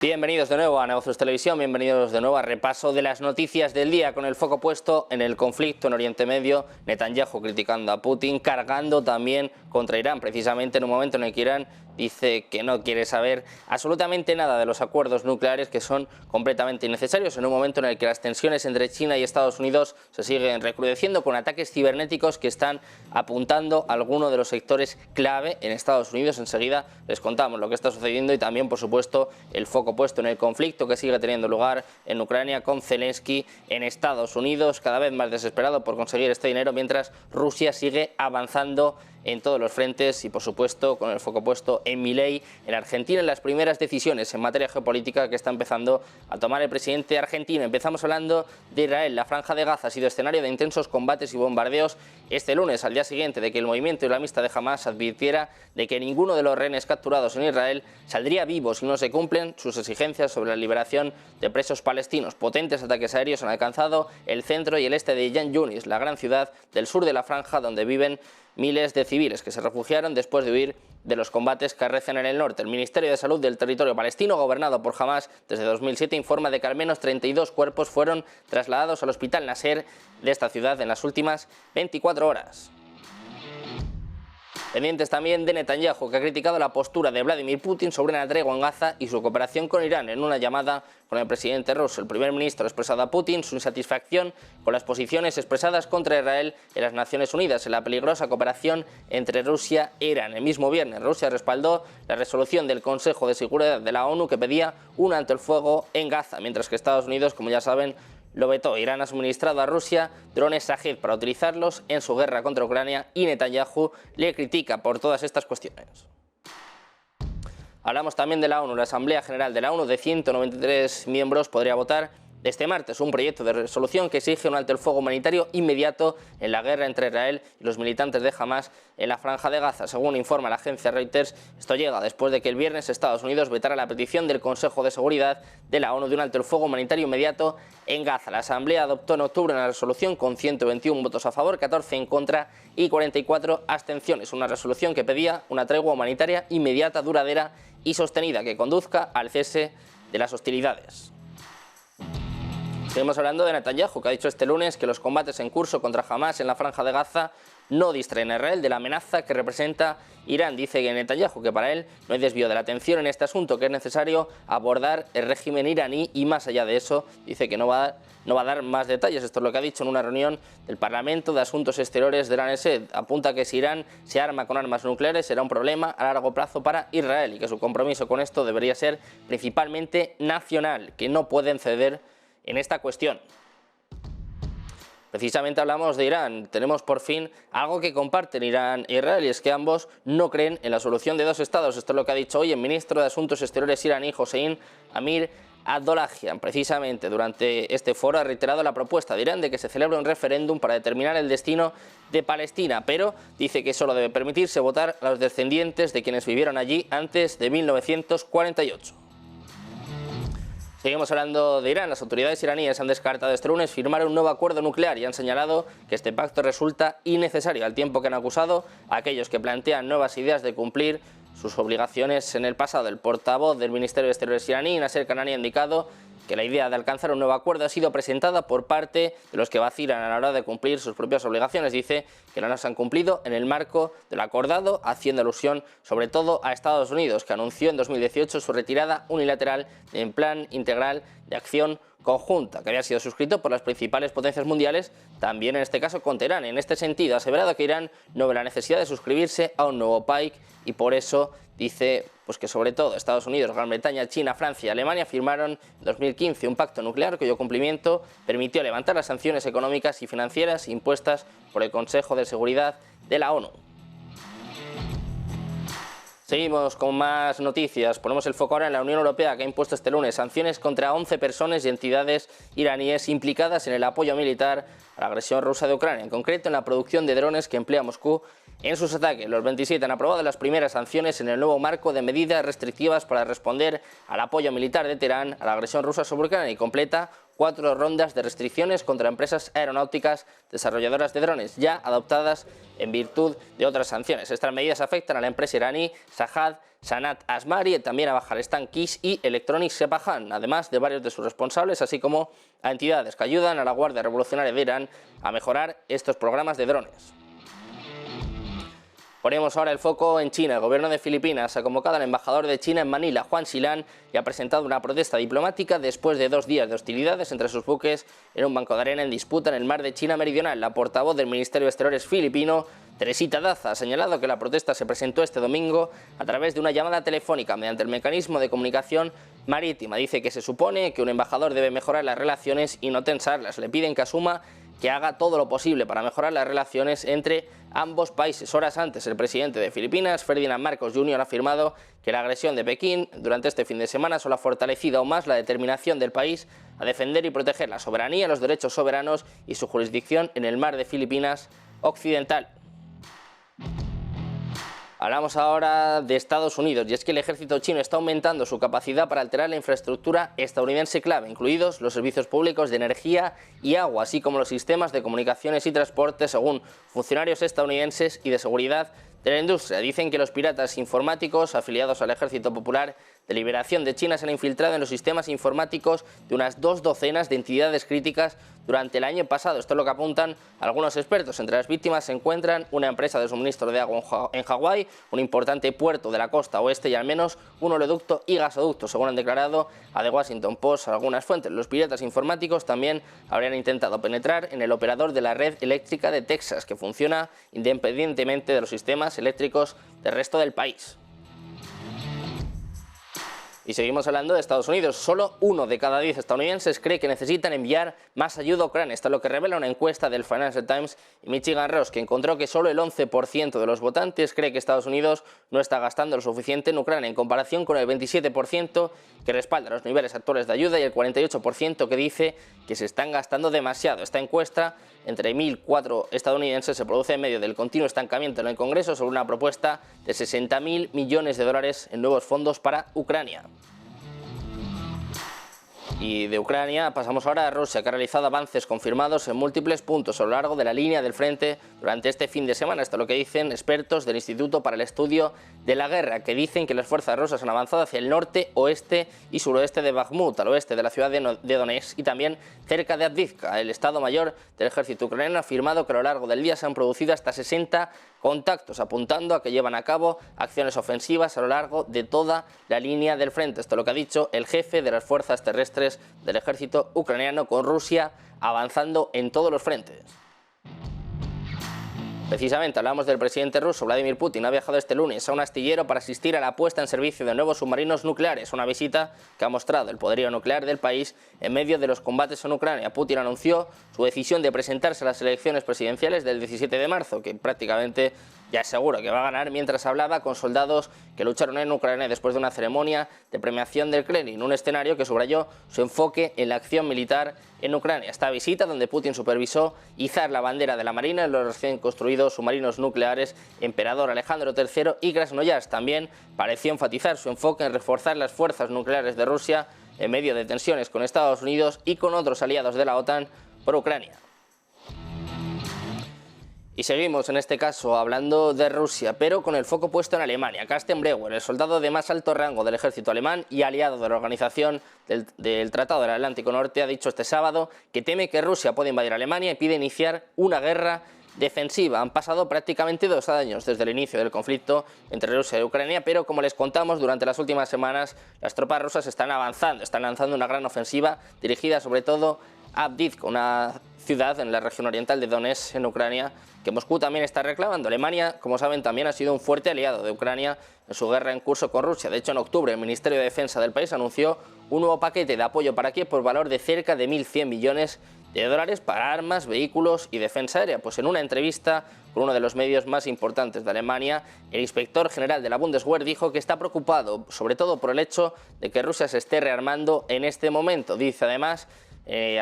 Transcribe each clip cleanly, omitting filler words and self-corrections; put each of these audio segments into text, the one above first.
Bienvenidos de nuevo a Negocios Televisión, bienvenidos de nuevo a repaso de las noticias del día con el foco puesto en el conflicto en Oriente Medio, Netanyahu criticando a Putin, cargando también contra Irán, precisamente en un momento en el que Irán dice que no quiere saber absolutamente nada de los acuerdos nucleares que son completamente innecesarios, en un momento en el que las tensiones entre China y Estados Unidos se siguen recrudeciendo con ataques cibernéticos que están apuntando a algunos de los sectores clave en Estados Unidos. Enseguida les contamos lo que está sucediendo y también, por supuesto, el foco puesto en el conflicto que sigue teniendo lugar en Ucrania con Zelensky en Estados Unidos, cada vez más desesperado por conseguir este dinero, mientras Rusia sigue avanzando en todos los frentes y, por supuesto, con el foco puesto en Milei, en Argentina, en las primeras decisiones en materia geopolítica que está empezando a tomar el presidente argentino. Empezamos hablando de Israel. La Franja de Gaza ha sido escenario de intensos combates y bombardeos este lunes, al día siguiente de que el movimiento islamista de Hamas advirtiera de que ninguno de los rehenes capturados en Israel saldría vivo si no se cumplen sus exigencias sobre la liberación de presos palestinos. Potentes ataques aéreos han alcanzado el centro y el este de Khan Yunis, la gran ciudad del sur de la Franja donde viven miles de civiles que se refugiaron después de huir de los combates que arrecian en el norte. El Ministerio de Salud del territorio palestino, gobernado por Hamas desde 2007, informa de que al menos 32 cuerpos fueron trasladados al Hospital Nasser de esta ciudad en las últimas 24 horas. Pendientes también de Netanyahu, que ha criticado la postura de Vladimir Putin sobre una tregua en Gaza y su cooperación con Irán en una llamada con el presidente ruso. El primer ministro ha expresado a Putin su insatisfacción con las posiciones expresadas contra Israel en las Naciones Unidas en la peligrosa cooperación entre Rusia e Irán. El mismo viernes, Rusia respaldó la resolución del Consejo de Seguridad de la ONU que pedía un alto el fuego en Gaza, mientras que Estados Unidos, como ya saben, lo vetó. Irán ha suministrado a Rusia drones Shahed para utilizarlos en su guerra contra Ucrania y Netanyahu le critica por todas estas cuestiones. Hablamos también de la ONU. La Asamblea General de la ONU, de 193 miembros, podría votar este martes un proyecto de resolución que exige un alto el fuego humanitario inmediato en la guerra entre Israel y los militantes de Hamas en la Franja de Gaza. Según informa la agencia Reuters, esto llega después de que el viernes Estados Unidos vetara la petición del Consejo de Seguridad de la ONU de un alto el fuego humanitario inmediato en Gaza. La Asamblea adoptó en octubre una resolución con 121 votos a favor, 14 en contra y 44 abstenciones. Una resolución que pedía una tregua humanitaria inmediata, duradera y sostenida que conduzca al cese de las hostilidades. Seguimos hablando de Netanyahu, que ha dicho este lunes que los combates en curso contra Hamas en la Franja de Gaza no distraen a Israel de la amenaza que representa Irán. Dice que Netanyahu que para él no hay desvío de la atención en este asunto, que es necesario abordar el régimen iraní y más allá de eso dice que no va a dar más detalles. Esto es lo que ha dicho en una reunión del Parlamento de Asuntos Exteriores de la Knesset. Apunta que si Irán se arma con armas nucleares será un problema a largo plazo para Israel y que su compromiso con esto debería ser principalmente nacional, que no pueden ceder en esta cuestión. Precisamente hablamos de Irán. Tenemos por fin algo que comparten Irán e Israel y es que ambos no creen en la solución de dos estados. Esto es lo que ha dicho hoy el ministro de Asuntos Exteriores iraní, Hossein Amir Abdollahian. Precisamente durante este foro ha reiterado la propuesta de Irán de que se celebre un referéndum para determinar el destino de Palestina, pero dice que solo debe permitirse votar a los descendientes de quienes vivieron allí antes de 1948. Seguimos hablando de Irán. Las autoridades iraníes han descartado este lunes firmar un nuevo acuerdo nuclear y han señalado que este pacto resulta innecesario, al tiempo que han acusado a aquellos que plantean nuevas ideas de cumplir sus obligaciones en el pasado. El portavoz del Ministerio de Exteriores iraní, Nasser Kanani, ha indicado que la idea de alcanzar un nuevo acuerdo ha sido presentada por parte de los que vacilan a la hora de cumplir sus propias obligaciones. Dice que no las han cumplido en el marco de lo acordado, haciendo alusión sobre todo a Estados Unidos, que anunció en 2018 su retirada unilateral del Plan Integral de Acción Conjunta, que había sido suscrito por las principales potencias mundiales, también en este caso con Teherán. En este sentido, ha aseverado que Irán no ve la necesidad de suscribirse a un nuevo PAIC y por eso dice que sobre todo Estados Unidos, Gran Bretaña, China, Francia y Alemania firmaron en 2015 un pacto nuclear cuyo cumplimiento permitió levantar las sanciones económicas y financieras impuestas por el Consejo de Seguridad de la ONU. Seguimos con más noticias. Ponemos el foco ahora en la Unión Europea, que ha impuesto este lunes sanciones contra 11 personas y entidades iraníes implicadas en el apoyo militar a la agresión rusa de Ucrania, en concreto en la producción de drones que emplea Moscú en sus ataques. Los 27 han aprobado las primeras sanciones en el nuevo marco de medidas restrictivas para responder al apoyo militar de Teherán a la agresión rusa sobre Ucrania y completa 4 rondas de restricciones contra empresas aeronáuticas desarrolladoras de drones, ya adoptadas en virtud de otras sanciones. Estas medidas afectan a la empresa iraní Shahed Sanat Asmari, también a Bajarestan Kish y Electronic Sepahan, además de varios de sus responsables, así como a entidades que ayudan a la Guardia Revolucionaria de Irán a mejorar estos programas de drones. Ponemos ahora el foco en China. El gobierno de Filipinas ha convocado al embajador de China en Manila, Juan Xilan, y ha presentado una protesta diplomática después de 2 días de hostilidades entre sus buques en un banco de arena en disputa en el mar de China Meridional. La portavoz del Ministerio de Exteriores filipino, Teresita Daza, ha señalado que la protesta se presentó este domingo a través de una llamada telefónica mediante el mecanismo de comunicación marítima. Dice que se supone que un embajador debe mejorar las relaciones y no tensarlas. Le piden que asuma que haga todo lo posible para mejorar las relaciones entre ambos países. Horas antes, el presidente de Filipinas, Ferdinand Marcos Jr., ha afirmado que la agresión de Pekín durante este fin de semana solo ha fortalecido aún más la determinación del país a defender y proteger la soberanía, los derechos soberanos y su jurisdicción en el mar de Filipinas Occidental. Hablamos ahora de Estados Unidos, y es que el ejército chino está aumentando su capacidad para alterar la infraestructura estadounidense clave, incluidos los servicios públicos de energía y agua, así como los sistemas de comunicaciones y transporte, según funcionarios estadounidenses y de seguridad de la industria. Dicen que los piratas informáticos afiliados al Ejército Popular de Liberación de China se han infiltrado en los sistemas informáticos de unas 2 docenas de entidades críticas durante el año pasado. Esto es lo que apuntan algunos expertos. Entre las víctimas se encuentran una empresa de suministro de agua en Hawái, un importante puerto de la costa oeste y al menos un oleoducto y gasoducto, según han declarado a The Washington Post algunas fuentes. Los piratas informáticos también habrían intentado penetrar en el operador de la red eléctrica de Texas, que funciona independientemente de los sistemas eléctricos del resto del país. Y seguimos hablando de Estados Unidos. Solo 1 de cada 10 estadounidenses cree que necesitan enviar más ayuda a Ucrania. Esto es lo que revela una encuesta del Financial Times y Michigan Ross, que encontró que solo el 11% de los votantes cree que Estados Unidos no está gastando lo suficiente en Ucrania, en comparación con el 27% que respalda los niveles actuales de ayuda y el 48% que dice que se están gastando demasiado. Esta encuesta entre 1.004 estadounidenses se produce en medio del continuo estancamiento en el Congreso sobre una propuesta de 60.000 millones de dólares en nuevos fondos para Ucrania. Y de Ucrania pasamos ahora a Rusia, que ha realizado avances confirmados en múltiples puntos a lo largo de la línea del frente durante este fin de semana. Esto es lo que dicen expertos del Instituto para el Estudio de la Guerra, que dicen que las fuerzas rusas han avanzado hacia el norte, oeste y suroeste de Bakhmut, al oeste de la ciudad de Donetsk y también cerca de Avdiivka. El Estado Mayor del Ejército ucraniano ha afirmado que a lo largo del día se han producido hasta 60 contactos, apuntando a que llevan a cabo acciones ofensivas a lo largo de toda la línea del frente. Esto es lo que ha dicho el jefe de las fuerzas terrestres del ejército ucraniano, con Rusia avanzando en todos los frentes. Precisamente hablamos del presidente ruso Vladimir Putin. Ha viajado este lunes a un astillero para asistir a la puesta en servicio de nuevos submarinos nucleares, una visita que ha mostrado el poderío nuclear del país en medio de los combates en Ucrania. Putin anunció su decisión de presentarse a las elecciones presidenciales del 17 de marzo, que prácticamente ya es seguro que va a ganar, mientras hablaba con soldados que lucharon en Ucrania después de una ceremonia de premiación del Kremlin, un escenario que subrayó su enfoque en la acción militar en Ucrania. Esta visita, donde Putin supervisó izar la bandera de la Marina en los recién construidos submarinos nucleares Emperador Alejandro III y Krasnoyarsk, también pareció enfatizar su enfoque en reforzar las fuerzas nucleares de Rusia en medio de tensiones con Estados Unidos y con otros aliados de la OTAN por Ucrania. Y seguimos en este caso hablando de Rusia, pero con el foco puesto en Alemania. Carsten Breuer, el soldado de más alto rango del ejército alemán y aliado de la organización del Tratado del Atlántico Norte, ha dicho este sábado que teme que Rusia pueda invadir Alemania y pide iniciar una guerra defensiva. Han pasado prácticamente 2 años desde el inicio del conflicto entre Rusia y Ucrania, pero como les contamos, durante las últimas semanas las tropas rusas están lanzando una gran ofensiva dirigida sobre todo a Avdiivka, una ciudad en la región oriental de Donetsk, en Ucrania, que Moscú también está reclamando. Alemania, como saben, también ha sido un fuerte aliado de Ucrania en su guerra en curso con Rusia. De hecho, en octubre el Ministerio de Defensa del país anunció un nuevo paquete de apoyo para Kiev por valor de cerca de 1.100 millones de dólares para armas, vehículos y defensa aérea. Pues en una entrevista con uno de los medios más importantes de Alemania, el inspector general de la Bundeswehr dijo que está preocupado sobre todo por el hecho de que Rusia se esté rearmando en este momento. Dice además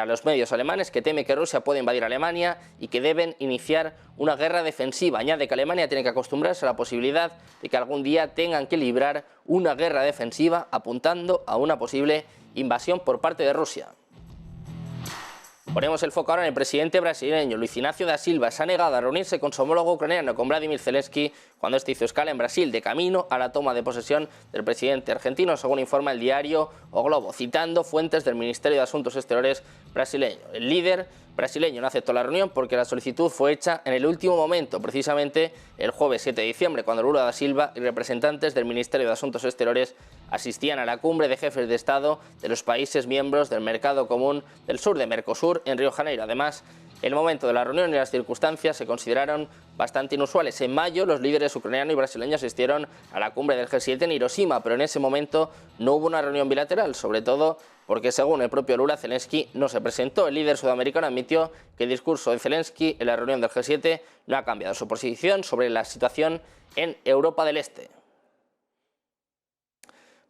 a los medios alemanes que teme que Rusia pueda invadir Alemania y que deben iniciar una guerra defensiva. Añade que Alemania tiene que acostumbrarse a la posibilidad de que algún día tengan que librar una guerra defensiva, apuntando a una posible invasión por parte de Rusia. Ponemos el foco ahora en el presidente brasileño. Luis Inácio da Silva se ha negado a reunirse con su homólogo ucraniano, con Vladimir Zelensky, cuando este hizo escala en Brasil de camino a la toma de posesión del presidente argentino, según informa el diario O Globo, citando fuentes del Ministerio de Asuntos Exteriores brasileño. El líder brasileño no aceptó la reunión porque la solicitud fue hecha en el último momento, precisamente el jueves 7 de diciembre, cuando Lula da Silva y representantes del Ministerio de Asuntos Exteriores asistían a la cumbre de jefes de Estado de los países miembros del Mercado Común del Sur, de Mercosur, en Río de Janeiro. Además, el momento de la reunión y las circunstancias se consideraron bastante inusuales. En mayo, los líderes ucraniano y brasileño asistieron a la cumbre del G7 en Hiroshima, pero en ese momento no hubo una reunión bilateral, sobre todo porque, según el propio Lula, Zelensky no se presentó. El líder sudamericano admitió que el discurso de Zelensky en la reunión del G7 no ha cambiado su posición sobre la situación en Europa del Este.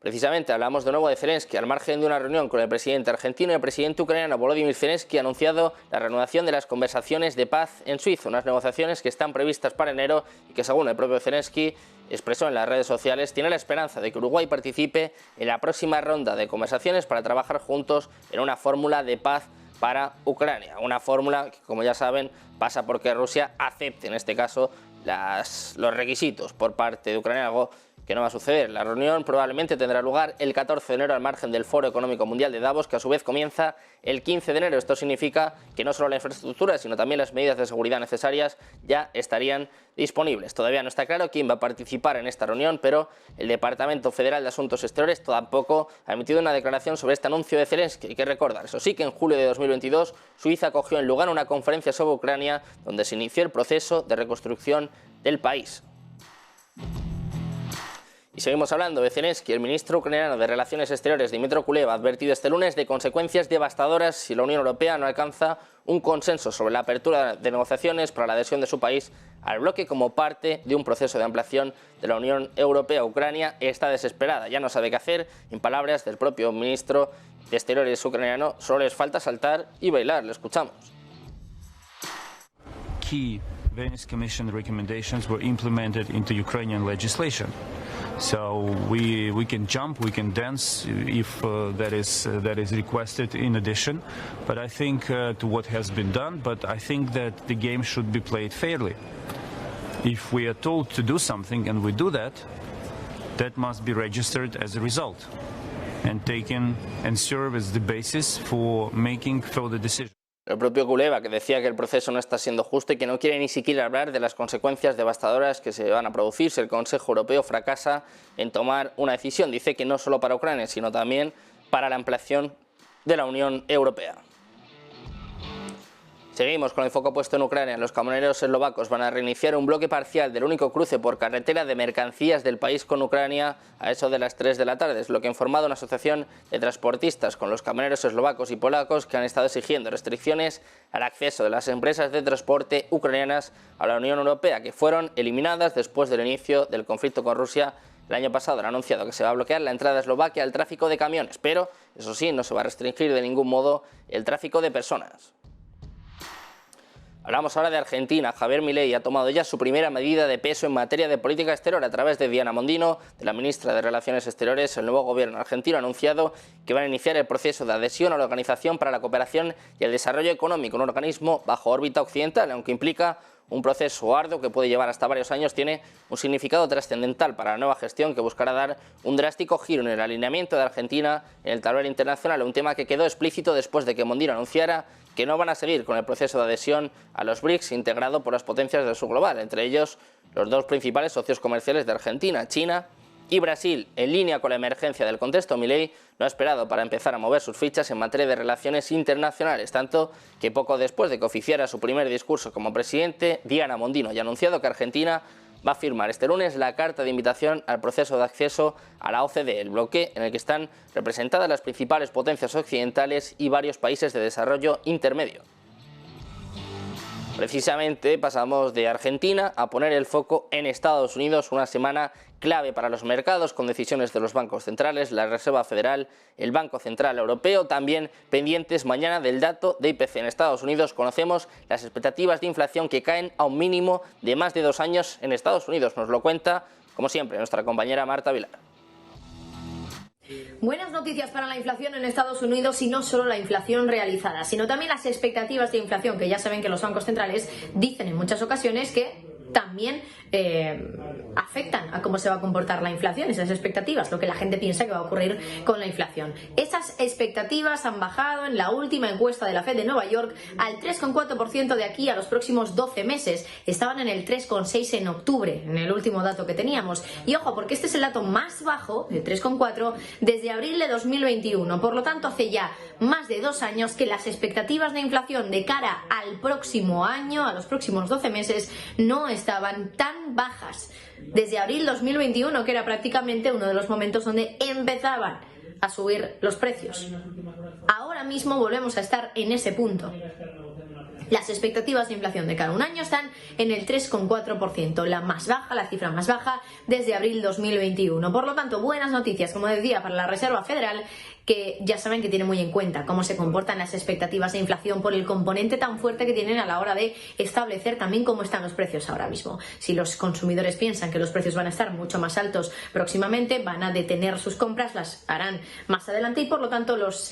Precisamente hablamos de nuevo de Zelensky. Al margen de una reunión con el presidente argentino, el presidente ucraniano Volodymyr Zelensky ha anunciado la reanudación de las conversaciones de paz en Suiza, unas negociaciones que están previstas para enero y que, según el propio Zelensky expresó en las redes sociales, tiene la esperanza de que Uruguay participe en la próxima ronda de conversaciones para trabajar juntos en una fórmula de paz para Ucrania. Una fórmula que, como ya saben, pasa porque Rusia acepte, en este caso, los requisitos por parte de Ucrania, algo que no va a suceder. La reunión probablemente tendrá lugar el 14 de enero al margen del Foro Económico Mundial de Davos, que a su vez comienza el 15 de enero. Esto significa que no solo la infraestructura, sino también las medidas de seguridad necesarias ya estarían disponibles. Todavía no está claro quién va a participar en esta reunión, pero el Departamento Federal de Asuntos Exteriores tampoco ha emitido una declaración sobre este anuncio de Zelensky. Hay que recordar, eso sí, que en julio de 2022 Suiza acogió en Lugano una conferencia sobre Ucrania donde se inició el proceso de reconstrucción del país. Y seguimos hablando de Zelensky. El ministro ucraniano de Relaciones Exteriores, Dmytro Kuleba, ha advertido este lunes de consecuencias devastadoras si la Unión Europea no alcanza un consenso sobre la apertura de negociaciones para la adhesión de su país al bloque como parte de un proceso de ampliación de la Unión Europea. Ucrania está desesperada, ya no sabe qué hacer. En palabras del propio ministro de Exteriores ucraniano, solo les falta saltar y bailar. Le escuchamos. Key Venice Commission recommendations were implemented into Ukrainian legislation. So we can jump, we can dance if that is requested in addition. But I think to what has been done, but I think that the game should be played fairly. If we are told to do something and we do that, that must be registered as a result and taken and serve as the basis for making further decisions. El propio Kuleba, que decía que el proceso no está siendo justo y que no quiere ni siquiera hablar de las consecuencias devastadoras que se van a producir si el Consejo Europeo fracasa en tomar una decisión. Dice que no solo para Ucrania, sino también para la ampliación de la Unión Europea. Seguimos con el foco puesto en Ucrania. Los camioneros eslovacos van a reiniciar un bloque parcial del único cruce por carretera de mercancías del país con Ucrania a eso de las 3 de la tarde. Es lo que ha informado una asociación de transportistas con los camioneros eslovacos y polacos que han estado exigiendo restricciones al acceso de las empresas de transporte ucranianas a la Unión Europea, que fueron eliminadas después del inicio del conflicto con Rusia. El año pasado han anunciado que se va a bloquear la entrada a Eslovaquia al tráfico de camiones, pero eso sí, no se va a restringir de ningún modo el tráfico de personas. Hablamos ahora de Argentina. Javier Milei ha tomado ya su primera medida de peso en materia de política exterior a través de Diana Mondino, de la ministra de Relaciones Exteriores. El nuevo gobierno argentino ha anunciado que van a iniciar el proceso de adhesión a la Organización para la Cooperación y el Desarrollo Económico, un organismo bajo órbita occidental, aunque implica un proceso arduo que puede llevar hasta varios años. Tiene un significado trascendental para la nueva gestión que buscará dar un drástico giro en el alineamiento de Argentina en el tablero internacional, un tema que quedó explícito después de que Mondino anunciara que no van a seguir con el proceso de adhesión a los BRICS integrado por las potencias del sur global, entre ellos los dos principales socios comerciales de Argentina, China y Brasil. En línea con la emergencia del contexto, Milei no ha esperado para empezar a mover sus fichas en materia de relaciones internacionales, tanto que poco después de que oficiara su primer discurso como presidente, Diana Mondino ya ha anunciado que Argentina va a firmar este lunes la carta de invitación al proceso de acceso a la OCDE, el bloque en el que están representadas las principales potencias occidentales y varios países de desarrollo intermedio. Precisamente pasamos de Argentina a poner el foco en Estados Unidos, una semana clave para los mercados con decisiones de los bancos centrales, la Reserva Federal, el Banco Central Europeo, también pendientes mañana del dato de IPC. En Estados Unidos conocemos las expectativas de inflación que caen a un mínimo de más de 2 años en Estados Unidos. Nos lo cuenta, como siempre, nuestra compañera Marta Vilar. Buenas noticias para la inflación en Estados Unidos, y no solo la inflación realizada, sino también las expectativas de inflación, que ya saben que los bancos centrales dicen en muchas ocasiones que también afectan a cómo se va a comportar la inflación, esas expectativas, lo que la gente piensa que va a ocurrir con la inflación. Esas expectativas han bajado en la última encuesta de la Fed de Nueva York al 3,4% de aquí a los próximos 12 meses. Estaban en el 3,6% en octubre, en el último dato que teníamos. Y ojo, porque este es el dato más bajo, el 3,4%, desde abril de 2021. Por lo tanto, hace ya más de 2 años que las expectativas de inflación de cara al próximo año, a los próximos 12 meses, no estaban tan bajas. Desde abril 2021, que era prácticamente uno de los momentos donde empezaban a subir los precios. Ahora mismo volvemos a estar en ese punto. Las expectativas de inflación de cada un año están en el 3,4%, la más baja, la cifra más baja desde abril 2021. Por lo tanto, buenas noticias, como decía, para la Reserva Federal, que ya saben que tiene muy en cuenta cómo se comportan las expectativas de inflación por el componente tan fuerte que tienen a la hora de establecer también cómo están los precios ahora mismo. Si los consumidores piensan que los precios van a estar mucho más altos próximamente, van a detener sus compras, las harán más adelante y por lo tanto los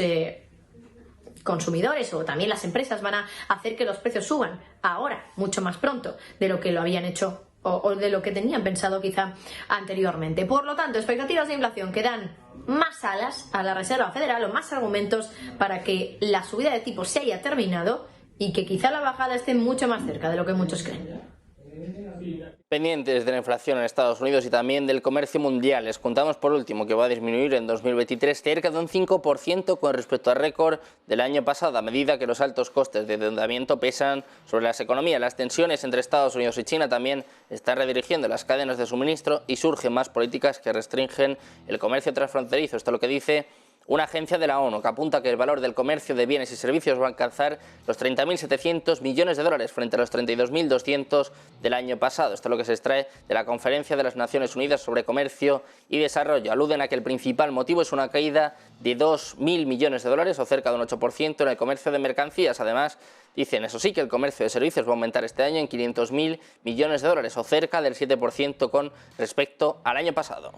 consumidores o también las empresas van a hacer que los precios suban ahora, mucho más pronto de lo que lo habían hecho o de lo que tenían pensado quizá anteriormente. Por lo tanto, expectativas de inflación que dan más alas a la Reserva Federal o más argumentos para que la subida de tipos se haya terminado y que quizá la bajada esté mucho más cerca de lo que muchos creen. Pendientes de la inflación en Estados Unidos y también del comercio mundial. Les contamos por último que va a disminuir en 2023 cerca de un 5% con respecto al récord del año pasado, a medida que los altos costes de endeudamiento pesan sobre las economías. Las tensiones entre Estados Unidos y China también están redirigiendo las cadenas de suministro y surgen más políticas que restringen el comercio transfronterizo. Esto es lo que dice una agencia de la ONU que apunta que el valor del comercio de bienes y servicios va a alcanzar los 30.700 millones de dólares frente a los 32.200 del año pasado. Esto es lo que se extrae de la Conferencia de las Naciones Unidas sobre Comercio y Desarrollo. Aluden a que el principal motivo es una caída de 2.000 millones de dólares o cerca de un 8% en el comercio de mercancías. Además, dicen, eso sí, que el comercio de servicios va a aumentar este año en 500.000 millones de dólares o cerca del 7% con respecto al año pasado.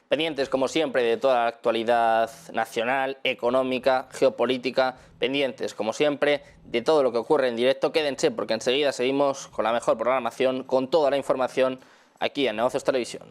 Pendientes, como siempre, de toda la actualidad nacional, económica, geopolítica, pendientes, como siempre, de todo lo que ocurre en directo. Quédense porque enseguida seguimos con la mejor programación, con toda la información aquí en Negocios Televisión.